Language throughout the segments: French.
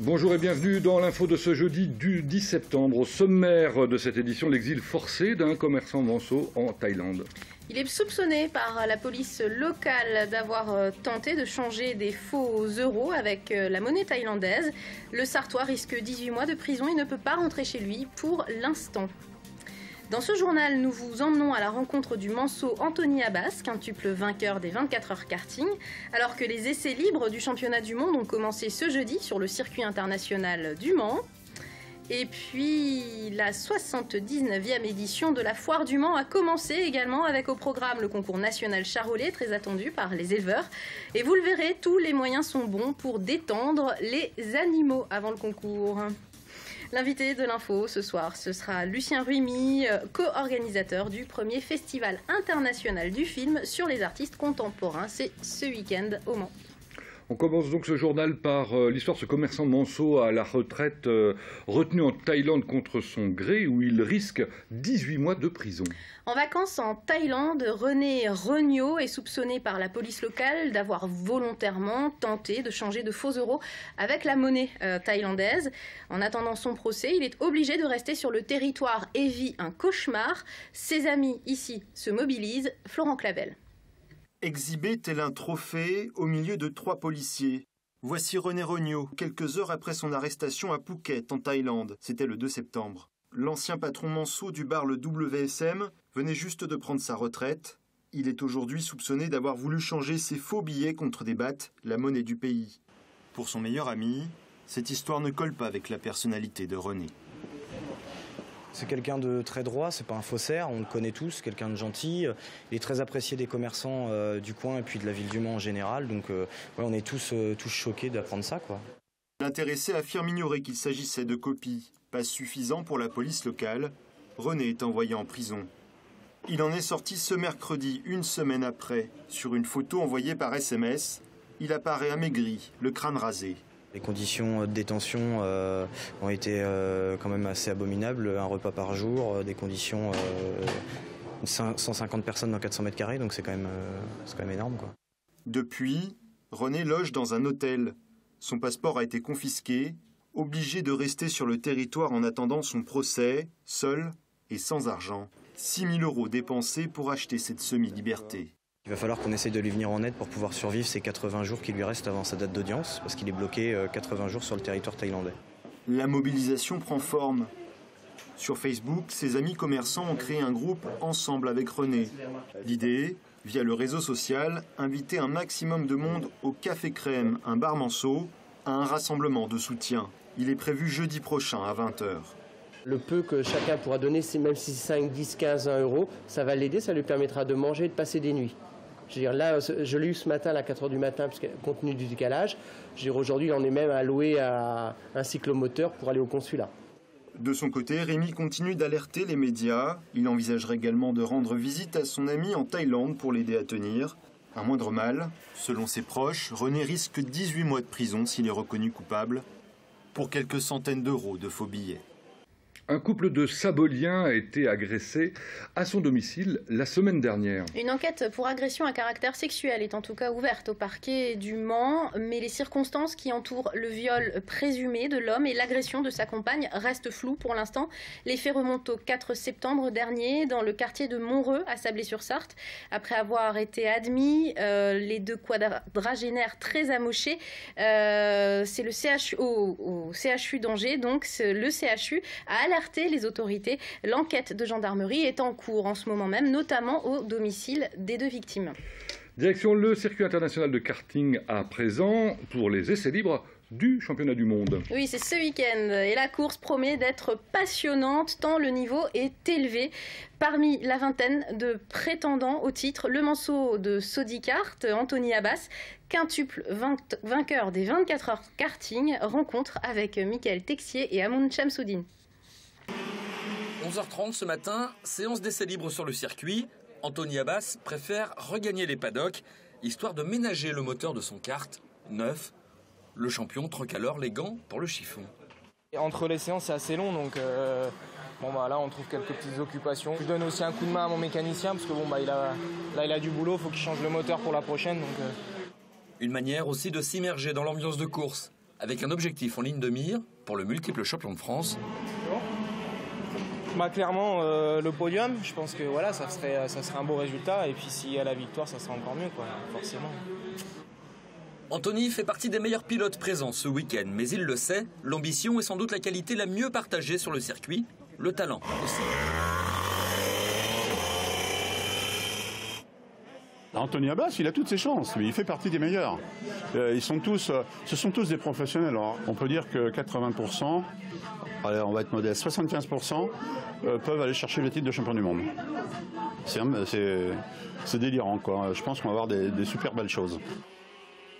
Bonjour et bienvenue dans l'info de ce jeudi du 10 septembre. Au sommaire de cette édition, l'exil forcé d'un commerçant manceau en Thaïlande. Il est soupçonné par la police locale d'avoir tenté de changer des faux euros avec la monnaie thaïlandaise. Le Sartois risque 18 mois de prison et ne peut pas rentrer chez lui pour l'instant. Dans ce journal, nous vous emmenons à la rencontre du manceau Anthony Abbas, quintuple vainqueur des 24 heures karting, alors que les essais libres du championnat du monde ont commencé ce jeudi sur le circuit international du Mans. Et puis, la 79e édition de la Foire du Mans a commencé également avec au programme le concours national charolais, très attendu par les éleveurs. Et vous le verrez, tous les moyens sont bons pour détendre les animaux avant le concours. L'invité de l'info ce soir, ce sera Lucien Ruimi, co-organisateur du premier festival international du film sur les artistes contemporains. C'est ce week-end au Mans. On commence donc ce journal par l'histoire de ce commerçant manceau à la retraite retenu en Thaïlande contre son gré où il risque 18 mois de prison. En vacances en Thaïlande, René Regnault est soupçonné par la police locale d'avoir volontairement tenté de changer de faux euros avec la monnaie thaïlandaise. En attendant son procès, il est obligé de rester sur le territoire et vit un cauchemar. Ses amis ici se mobilisent. Florent Clavel. Exhibé tel un trophée au milieu de 3 policiers. Voici René Regnault, quelques heures après son arrestation à Phuket, en Thaïlande. C'était le 2 septembre. L'ancien patron manceau du bar le WSM venait juste de prendre sa retraite. Il est aujourd'hui soupçonné d'avoir voulu changer ses faux billets contre des bahts, la monnaie du pays. Pour son meilleur ami, cette histoire ne colle pas avec la personnalité de René. C'est quelqu'un de très droit, c'est pas un faussaire, on le connaît tous, quelqu'un de gentil. Il est très apprécié des commerçants du coin et puis de la ville du Mans en général. Donc on est tous choqués d'apprendre ça, quoi. L'intéressé affirme ignorer qu'il s'agissait de copies. Pas suffisant pour la police locale, René est envoyé en prison. Il en est sorti ce mercredi, une semaine après. Sur une photo envoyée par SMS, il apparaît amaigri, le crâne rasé. Les conditions de détention ont été quand même assez abominables. Un repas par jour, des conditions 150 personnes dans 400 mètres carrés, donc c'est quand même énorme, quoi. Depuis, René loge dans un hôtel. Son passeport a été confisqué, obligé de rester sur le territoire en attendant son procès, seul et sans argent. 6 000 € dépensés pour acheter cette semi-liberté. Il va falloir qu'on essaye de lui venir en aide pour pouvoir survivre ces 80 jours qui lui restent avant sa date d'audience, parce qu'il est bloqué 80 jours sur le territoire thaïlandais. La mobilisation prend forme. Sur Facebook, ses amis commerçants ont créé un groupe ensemble avec René. L'idée, via le réseau social, inviter un maximum de monde au Café Crème, un bar manceau, à un rassemblement de soutien. Il est prévu jeudi prochain à 20 h. Le peu que chacun pourra donner, même si c'est 5, 10, 15, 1 €, ça va l'aider, ça lui permettra de manger et de passer des nuits. Je veux dire, là, je l'ai eu ce matin à 4 h du matin, parce que, compte tenu du décalage. Je veux dire, aujourd'hui, il en est même alloué à un cyclomoteur pour aller au consulat. De son côté, Rémi continue d'alerter les médias. Il envisagerait également de rendre visite à son ami en Thaïlande pour l'aider à tenir. Un moindre mal. Selon ses proches, René risque 18 mois de prison s'il est reconnu coupable, pour quelques centaines d'euros de faux billets. Un couple de Saboliens a été agressé à son domicile la semaine dernière. Une enquête pour agression à caractère sexuel est en tout cas ouverte au parquet du Mans, mais les circonstances qui entourent le viol présumé de l'homme et l'agression de sa compagne restent floues pour l'instant. Les faits remontent au 4 septembre dernier dans le quartier de Montreux à Sablé-sur-Sarthe. Après avoir été admis, les 2 quadragénaires très amochés, c'est le CHU au CHU d'Angers, donc le CHU a alerté les autorités. L'enquête de gendarmerie est en cours en ce moment même, notamment au domicile des 2 victimes. Direction le circuit international de karting à présent pour les essais libres du championnat du monde. Oui, c'est ce week-end et la course promet d'être passionnante tant le niveau est élevé. Parmi la vingtaine de prétendants au titre, le manceau de Sodicart, Anthony Abbas, quintuple vainqueur des 24 heures karting, rencontre avec Michael Texier et Amoun Chamsoudine. 11h30 ce matin, séance d'essai libre sur le circuit. Anthony Abbas préfère regagner les paddocks, histoire de ménager le moteur de son kart neuf. Le champion troque alors les gants pour le chiffon. Entre les séances, c'est assez long, donc là on trouve quelques petites occupations. Je donne aussi un coup de main à mon mécanicien, parce que il a du boulot, il faut qu'il change le moteur pour la prochaine. Une manière aussi de s'immerger dans l'ambiance de course, avec un objectif en ligne de mire pour le multiple champion de France. Bah, clairement, le podium, je pense que voilà, ça serait un beau résultat. Et puis s'il y a la victoire, ça sera encore mieux, quoi, forcément. Anthony fait partie des meilleurs pilotes présents ce week-end, mais il le sait, l'ambition est sans doute la qualité la mieux partagée sur le circuit, le talent aussi. Anthony Abbas, il a toutes ses chances, mais il fait partie des meilleurs. Ce sont tous des professionnels. Alors, on peut dire que 80%, allez, on va être modeste, 75% peuvent aller chercher le titre de champion du monde. C'est délirant, quoi. Je pense qu'on va avoir des super belles choses.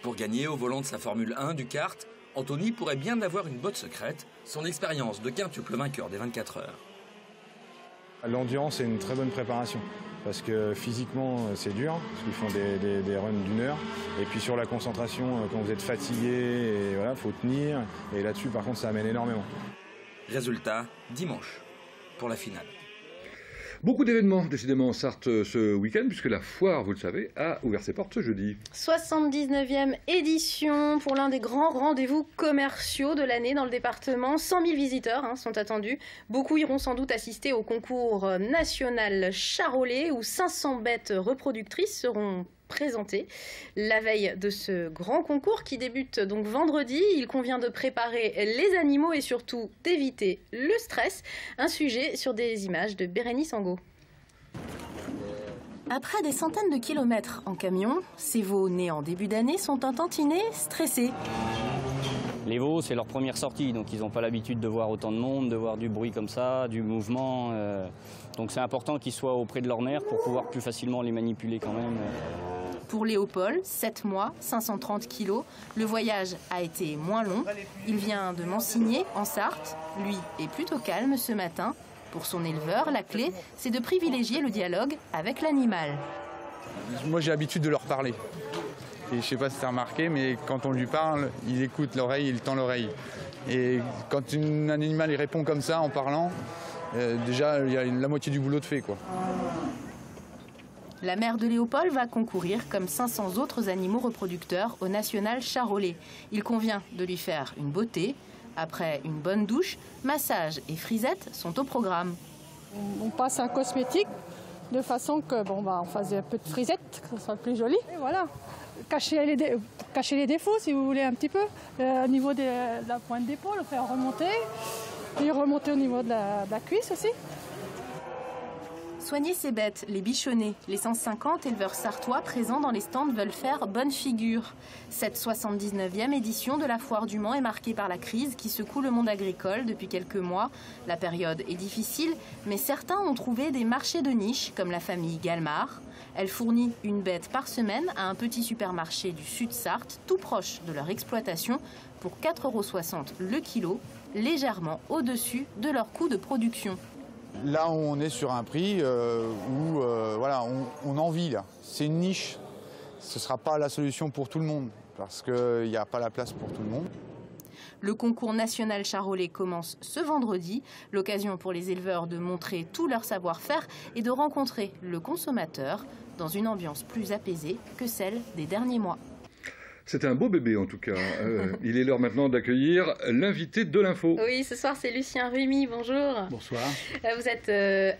Pour gagner au volant de sa Formule 1 du kart, Anthony pourrait bien avoir une botte secrète, son expérience de quintuple vainqueur des 24 heures. L'endurance, c'est une très bonne préparation. Parce que physiquement, c'est dur, parce qu'ils font des runs d'1 heure. Et puis sur la concentration, quand vous êtes fatigué, il faut tenir. Et là-dessus, par contre, ça amène énormément. Résultat, dimanche, pour la finale. Beaucoup d'événements, décidément, en Sarthe ce week-end, puisque la foire, vous le savez, a ouvert ses portes ce jeudi. 79e édition pour l'un des grands rendez-vous commerciaux de l'année dans le département. 100 000 visiteurs sont attendus. Beaucoup iront sans doute assister au concours national charolais, où 500 bêtes reproductrices seront présentées. La veille de ce grand concours qui débute donc vendredi, il convient de préparer les animaux et surtout d'éviter le stress. Un sujet sur des images de Bérénice Angot. Après des centaines de kilomètres en camion, ces veaux nés en début d'année sont un tantinet stressés. Les veaux, c'est leur première sortie, donc ils n'ont pas l'habitude de voir autant de monde, de voir du bruit comme ça, du mouvement. Donc c'est important qu'ils soient auprès de leur mère pour pouvoir plus facilement les manipuler quand même. Pour Léopold, 7 mois, 530 kilos, le voyage a été moins long. Il vient de Mansigné, en Sarthe. Lui est plutôt calme ce matin. Pour son éleveur, la clé, c'est de privilégier le dialogue avec l'animal. Moi, j'ai l'habitude de leur parler. Et je ne sais pas si tu as remarqué, mais quand on lui parle, il écoute l'oreille, il tend l'oreille. Et quand un animal il répond comme ça en parlant, déjà, il y a la moitié du boulot de fait, quoi. La mère de Léopold va concourir comme 500 autres animaux reproducteurs au national charolais. Il convient de lui faire une beauté. Après une bonne douche, massage et frisette sont au programme. On passe un cosmétique de façon que on fasse un peu de frisette, que ce soit plus joli. Et voilà, cacher les défauts si vous voulez un petit peu. Au niveau de la pointe d'épaule, faire remonter. Et remonter au niveau de la cuisse aussi. Soigner ces bêtes, les bichonner, les 150 éleveurs sartois présents dans les stands veulent faire bonne figure. Cette 79e édition de la Foire du Mans est marquée par la crise qui secoue le monde agricole depuis quelques mois. La période est difficile, mais certains ont trouvé des marchés de niche, comme la famille Galmard. Elle fournit une bête par semaine à un petit supermarché du Sud-Sarthe, tout proche de leur exploitation, pour 4,60 € le kilo, légèrement au-dessus de leur coût de production. Là, on est sur un prix où voilà, on en vit. C'est une niche. Ce ne sera pas la solution pour tout le monde, parce qu'il n'y a pas la place pour tout le monde. Le concours national charolais commence ce vendredi. L'occasion pour les éleveurs de montrer tout leur savoir-faire et de rencontrer le consommateur dans une ambiance plus apaisée que celle des derniers mois. C'est un beau bébé en tout cas. Il est l'heure maintenant d'accueillir l'invité de l'info. Oui, ce soir c'est Lucien Rumi, bonjour. Bonsoir. Vous êtes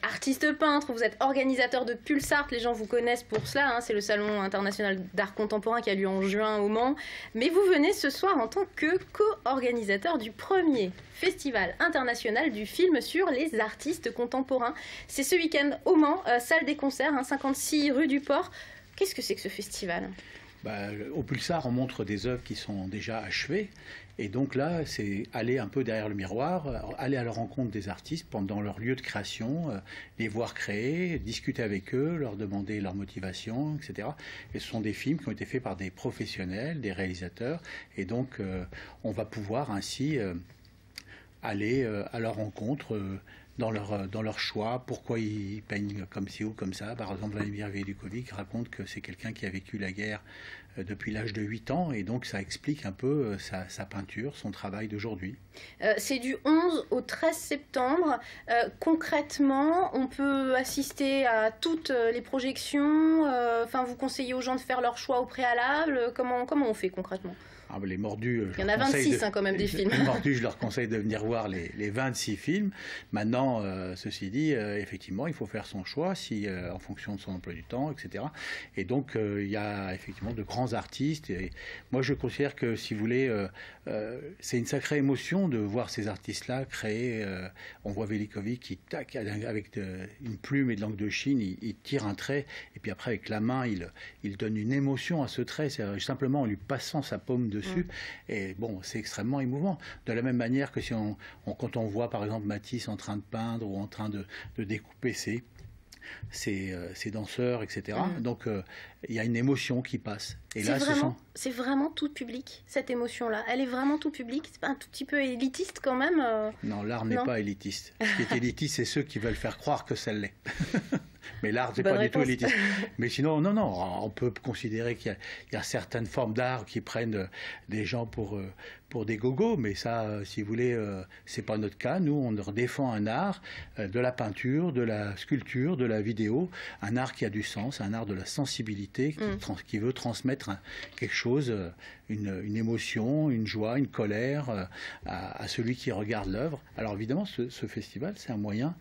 artiste peintre, vous êtes organisateur de Pulsart, les gens vous connaissent pour cela, c'est le salon international d'art contemporain qui a lieu en juin au Mans. Mais vous venez ce soir en tant que co-organisateur du premier Festival international du film sur les artistes contemporains. C'est ce week-end au Mans, salle des concerts, 56 rue du Port. Qu'est-ce que c'est que ce festival ? Au Pulsart, on montre des œuvres qui sont déjà achevées. Et donc là, c'est aller un peu derrière le miroir, aller à la rencontre des artistes pendant leur lieu de création, les voir créer, discuter avec eux, leur demander leur motivation, etc. Et ce sont des films qui ont été faits par des professionnels, des réalisateurs. Et donc, on va pouvoir ainsi aller à leur rencontre dans leur choix, pourquoi ils peignent comme ci ou comme ça. Par exemple, Vladimir Velukovic raconte que c'est quelqu'un qui a vécu la guerre depuis l'âge de 8 ans, et donc ça explique un peu sa peinture, son travail d'aujourd'hui. C'est du 11 au 13 septembre. Concrètement, on peut assister à toutes les projections. Vous conseillez aux gens de faire leur choix au préalable. Comment on fait concrètement ? Les Mordus, il y en a 26 quand même des films. Les Mordus, je leur conseille de venir voir les 26 films. Maintenant, ceci dit, effectivement, il faut faire son choix en fonction de son emploi du temps, etc. Et donc, il y a effectivement de grands artistes. Et moi, je considère que, si vous voulez, c'est une sacrée émotion de voir ces artistes-là créer. On voit Velikovic qui, tac, avec une plume et de l'encre de Chine, il tire un trait. Et puis après, avec la main, il donne une émotion à ce trait. C'est simplement en lui passant sa paume dessus. Et bon, c'est extrêmement émouvant. De la même manière que quand on voit par exemple Matisse en train de peindre ou en train de découper ses danseurs, etc. Donc il y a une émotion qui passe. Et là, c'est vraiment tout public, cette émotion-là. Elle est vraiment tout public. C'est pas un tout petit peu élitiste quand même Non, l'art n'est pas élitiste. Ce qui est élitiste, c'est ceux qui veulent faire croire que ça l'est. Mais l'art, c'est pas du tout élitiste. Mais sinon, non, on peut considérer qu'il y a certaines formes d'art qui prennent des gens pour des gogos, mais ça, si vous voulez, c'est pas notre cas. Nous, on défend un art, de la peinture, de la sculpture, de la vidéo, un art qui a du sens, un art de la sensibilité, qui veut transmettre quelque chose, une émotion, une joie, une colère à celui qui regarde l'œuvre. Alors évidemment, ce festival, c'est un moyen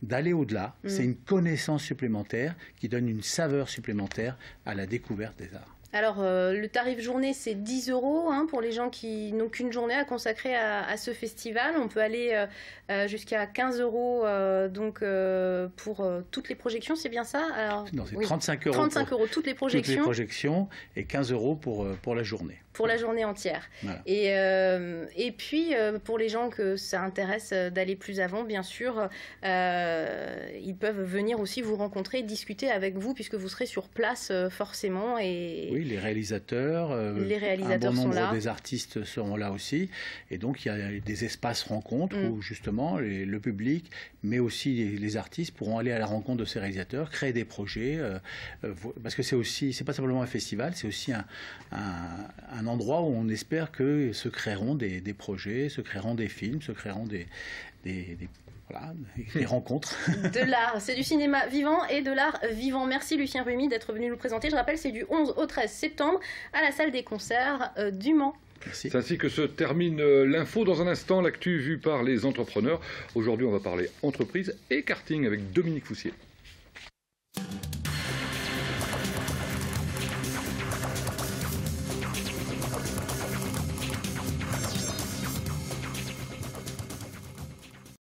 d'aller au-delà. C'est une connaissance supplémentaire qui donne une saveur supplémentaire à la découverte des arts. Alors, le tarif journée, c'est 10 € pour les gens qui n'ont qu'une journée à consacrer à ce festival. On peut aller jusqu'à 15 € donc, pour toutes les projections, c'est bien ça? Alors, non, c'est 35 €. 35 € toutes les projections. Toutes les projections et 15 € pour la journée. Pour la journée entière. Voilà. Et puis, pour les gens que ça intéresse d'aller plus avant, bien sûr, ils peuvent venir aussi vous rencontrer, discuter avec vous, puisque vous serez sur place forcément. Oui, les réalisateurs, un bon nombre des artistes seront là aussi. Et donc, il y a des espaces rencontres où, justement, le public, mais aussi les artistes pourront aller à la rencontre de ces réalisateurs, créer des projets. Parce que c'est pas simplement un festival, c'est aussi un endroit où on espère que se créeront des projets, se créeront des films, se créeront des rencontres. De l'art, c'est du cinéma vivant et de l'art vivant. Merci Lucien Rumi d'être venu nous présenter. Je rappelle, c'est du 11 au 13 septembre à la salle des concerts du Mans. C'est ainsi que se termine l'info. Dans un instant, l'actu vue par les entrepreneurs. Aujourd'hui, on va parler entreprise et karting avec Dominique Foussier.